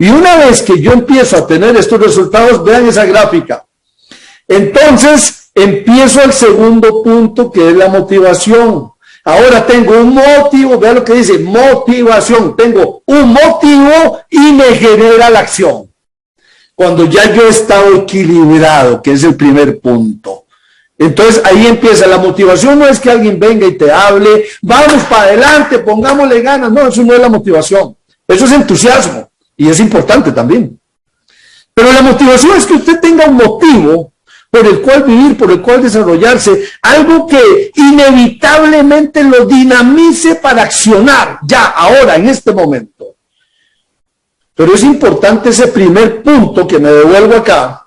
Y una vez que yo empiezo a tener estos resultados, vean esa gráfica. Entonces, empiezo al segundo punto, que es la motivación. Ahora tengo un motivo, vean lo que dice, motivación. Tengo un motivo y me genera la acción. Cuando ya yo he estado equilibrado, que es el primer punto. Entonces ahí empieza la motivación. No es que alguien venga y te hable, vamos para adelante, pongámosle ganas. No, eso no es la motivación. Eso es entusiasmo y es importante también. Pero la motivación es que usted tenga un motivo por el cual vivir, por el cual desarrollarse, algo que inevitablemente lo dinamice para accionar ya, ahora, en este momento. Pero es importante ese primer punto que me devuelvo acá,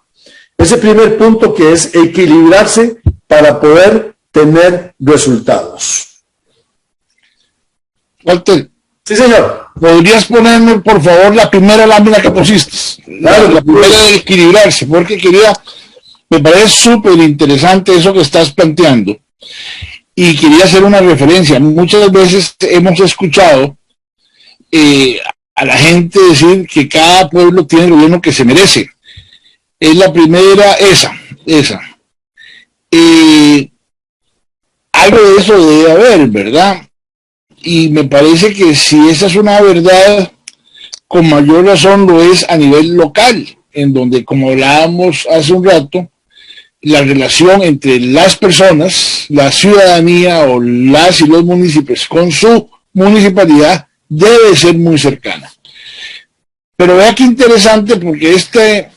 ese primer punto que es equilibrarse para poder tener resultados. Walter. Sí, señor. ¿Podrías ponerme, por favor, la primera lámina que pusiste? Claro, la primera de equilibrarse, porque me parece súper interesante eso que estás planteando. Y quería hacer una referencia. Muchas veces hemos escuchado a la gente decir que cada pueblo tiene el gobierno que se merece. Es la primera, esa. Algo de eso debe haber, ¿verdad? Y me parece que si esa es una verdad, con mayor razón lo es a nivel local, en donde, como hablábamos hace un rato, la relación entre las personas, la ciudadanía o las y los municipios con su municipalidad debe ser muy cercana. Pero vea qué interesante, porque este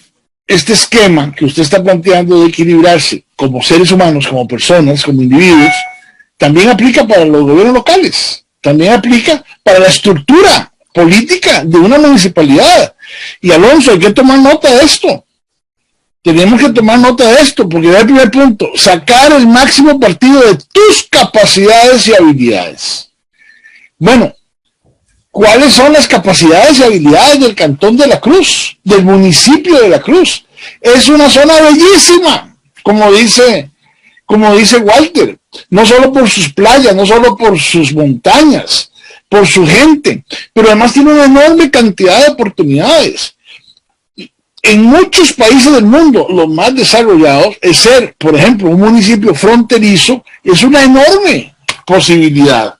esquema que usted está planteando de equilibrarse como seres humanos, como personas, como individuos, también aplica para los gobiernos locales, también aplica para la estructura política de una municipalidad. Y Alonso, hay que tomar nota de esto. Tenemos que tomar nota de esto, porque es el primer punto, sacar el máximo partido de tus capacidades y habilidades. Bueno, ¿cuáles son las capacidades y habilidades del Cantón de la Cruz, del municipio de la Cruz? Es una zona bellísima, como dice Walter, no solo por sus playas, no solo por sus montañas, por su gente, pero además tiene una enorme cantidad de oportunidades. En muchos países del mundo, los más desarrollados, es ser, por ejemplo, un municipio fronterizo, es una enorme posibilidad.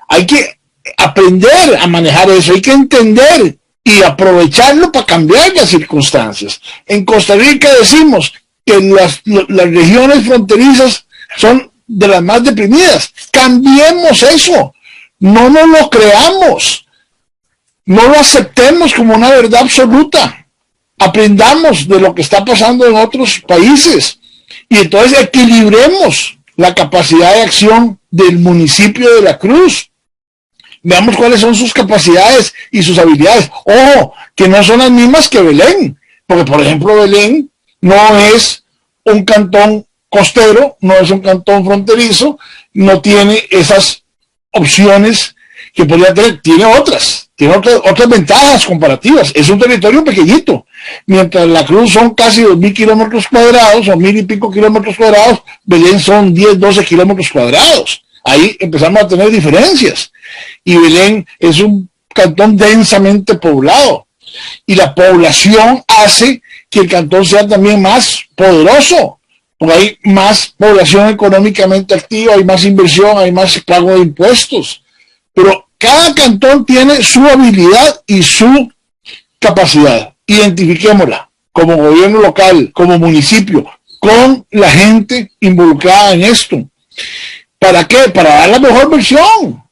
Hay que aprender a manejar eso, hay que entender y aprovecharlo para cambiar las circunstancias. En Costa Rica decimos que las regiones fronterizas son de las más deprimidas. Cambiemos eso, no nos lo creamos, no lo aceptemos como una verdad absoluta. Aprendamos de lo que está pasando en otros países y entonces equilibremos la capacidad de acción del municipio de la Cruz. Veamos cuáles son sus capacidades y sus habilidades. Ojo, que no son las mismas que Belén, porque por ejemplo Belén no es un cantón costero, no es un cantón fronterizo, no tiene esas opciones que podría tener, tiene otras ventajas comparativas. Es un territorio pequeñito, mientras la Cruz son casi 2.000 kilómetros cuadrados, o 1.000 y pico kilómetros cuadrados, Belén son 10, 12 kilómetros cuadrados. Ahí empezamos a tener diferencias. Y Belén es un cantón densamente poblado. Y la población hace que el cantón sea también más poderoso, porque hay más población económicamente activa, hay más inversión, hay más pago de impuestos. Pero cada cantón tiene su habilidad y su capacidad. Identifiquémosla como gobierno local, como municipio, con la gente involucrada en esto. ¿Para qué? Para dar la mejor versión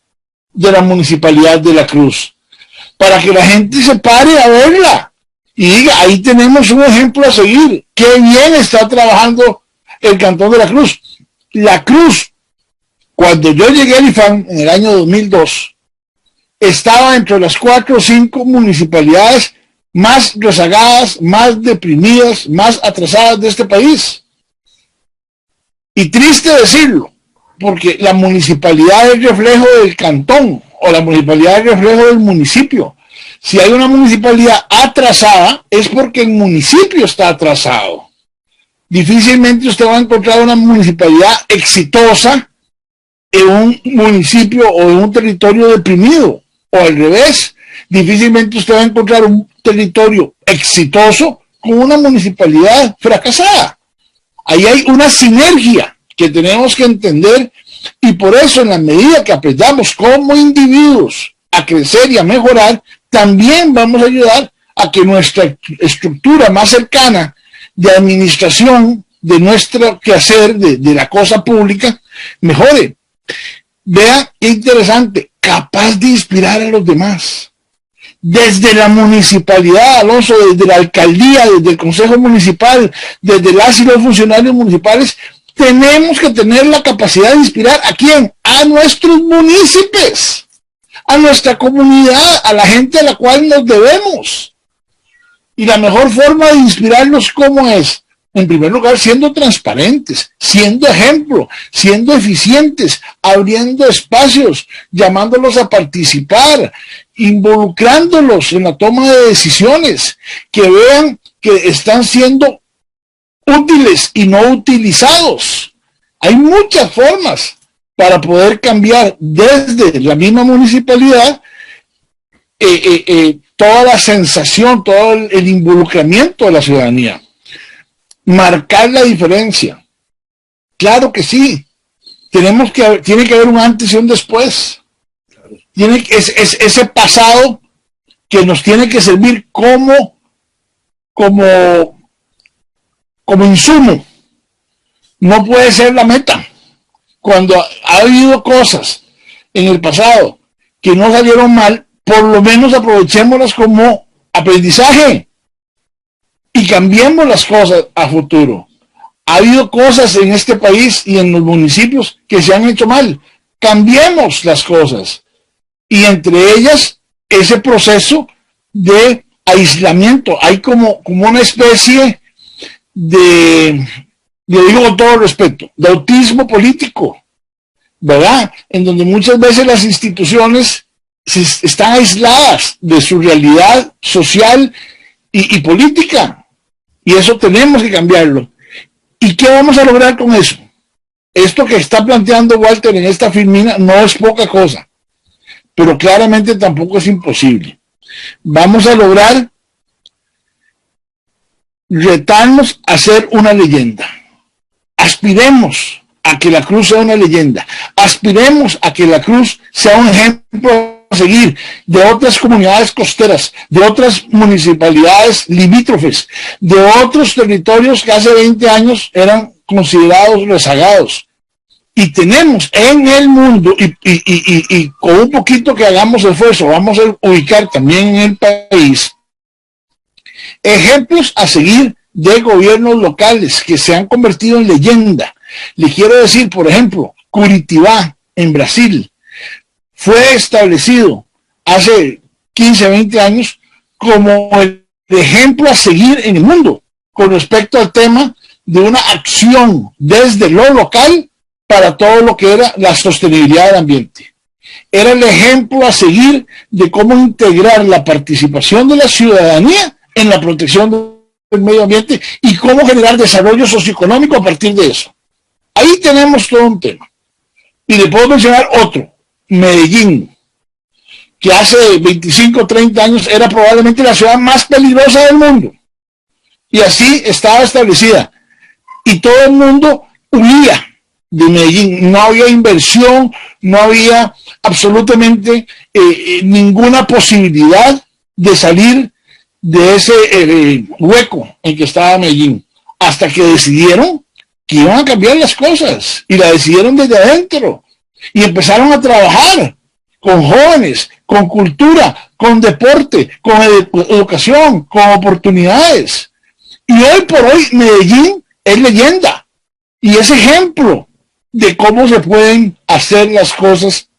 de la Municipalidad de la Cruz. Para que la gente se pare a verla y diga, ahí tenemos un ejemplo a seguir. Qué bien está trabajando el Cantón de la Cruz. La Cruz, cuando yo llegué al IFAN en el año 2002, estaba entre las 4 o 5 municipalidades más rezagadas, más deprimidas, más atrasadas de este país. Y triste decirlo, porque la municipalidad es reflejo del cantón, o la municipalidad es reflejo del municipio. Si hay una municipalidad atrasada, es porque el municipio está atrasado. Difícilmente usted va a encontrar una municipalidad exitosa en un municipio o en un territorio deprimido, o al revés. Difícilmente usted va a encontrar un territorio exitoso con una municipalidad fracasada. Ahí hay una sinergia que tenemos que entender, y por eso, en la medida que aprendamos como individuos a crecer y a mejorar, también vamos a ayudar a que nuestra estructura más cercana de administración de nuestro quehacer, de la cosa pública, mejore. Vea qué interesante, capaz de inspirar a los demás. Desde la municipalidad, Alonso, desde la alcaldía, desde el consejo municipal, desde las y los funcionarios municipales, tenemos que tener la capacidad de inspirar ¿a quién? A nuestros municipios, a nuestra comunidad, a la gente a la cual nos debemos. Y la mejor forma de inspirarlos, ¿cómo es? En primer lugar, siendo transparentes, siendo ejemplo, siendo eficientes, abriendo espacios, llamándolos a participar, involucrándolos en la toma de decisiones, que vean que están siendo útiles y no utilizados. Hay muchas formas para poder cambiar desde la misma municipalidad toda la sensación, todo el involucramiento de la ciudadanía. Marcar la diferencia. Claro que sí. Tiene que haber un antes y un después. Ese pasado que nos tiene que servir como insumo. No puede ser la meta. Cuando ha habido cosas en el pasado que no salieron mal, por lo menos aprovechémoslas como aprendizaje y cambiemos las cosas a futuro. Ha habido cosas en este país y en los municipios que se han hecho mal. Cambiemos las cosas. Y entre ellas, ese proceso de aislamiento. Hay como una especie de, le digo con todo respeto, de autismo político, ¿verdad? En donde muchas veces las instituciones están aisladas de su realidad social y política. Y eso tenemos que cambiarlo. ¿Y qué vamos a lograr con eso? Esto que está planteando Walter en esta filmina no es poca cosa, pero claramente tampoco es imposible. Vamos a lograr retarnos a ser una leyenda. Aspiremos a que la Cruz sea una leyenda. Aspiremos a que la Cruz sea un ejemplo a seguir de otras comunidades costeras, de otras municipalidades limítrofes, de otros territorios que hace 20 años eran considerados rezagados. Y tenemos en el mundo, y con un poquito que hagamos esfuerzo, vamos a ubicar también en el país ejemplos a seguir de gobiernos locales que se han convertido en leyenda. Le quiero decir, por ejemplo, Curitibá, en Brasil, fue establecido hace 15, 20 años como el ejemplo a seguir en el mundo con respecto al tema de una acción desde lo local para todo lo que era la sostenibilidad del ambiente. Era el ejemplo a seguir de cómo integrar la participación de la ciudadanía en la protección del medio ambiente y cómo generar desarrollo socioeconómico a partir de eso. Ahí tenemos todo un tema. Y le puedo mencionar otro, Medellín, que hace 25 o 30 años era probablemente la ciudad más peligrosa del mundo. Y así estaba establecida. Y todo el mundo huía de Medellín. No había inversión, no había absolutamente ninguna posibilidad de salir de ese hueco en que estaba Medellín. Hasta que decidieron que iban a cambiar las cosas. Y la decidieron desde adentro. Y empezaron a trabajar con jóvenes, con cultura, con deporte, con educación, con oportunidades. Y hoy por hoy Medellín es leyenda y es ejemplo de cómo se pueden hacer las cosas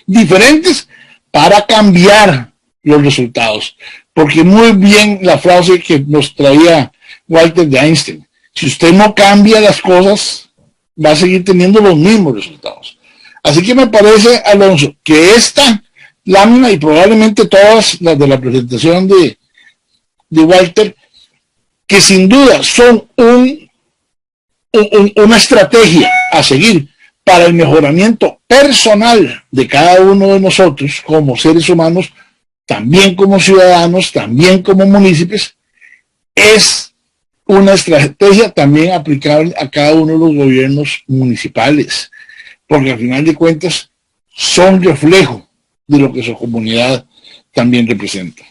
diferentes para cambiar los resultados. Porque muy bien la frase que nos traía Walter de Einstein: si usted no cambia las cosas, va a seguir teniendo los mismos resultados. Así que me parece, Alonso, que esta lámina y probablemente todas las de la presentación de Walter, que sin duda son una estrategia a seguir para el mejoramiento personal de cada uno de nosotros como seres humanos, también como ciudadanos, también como municipios, es una estrategia también aplicable a cada uno de los gobiernos municipales, porque al final de cuentas son reflejo de lo que su comunidad también representa.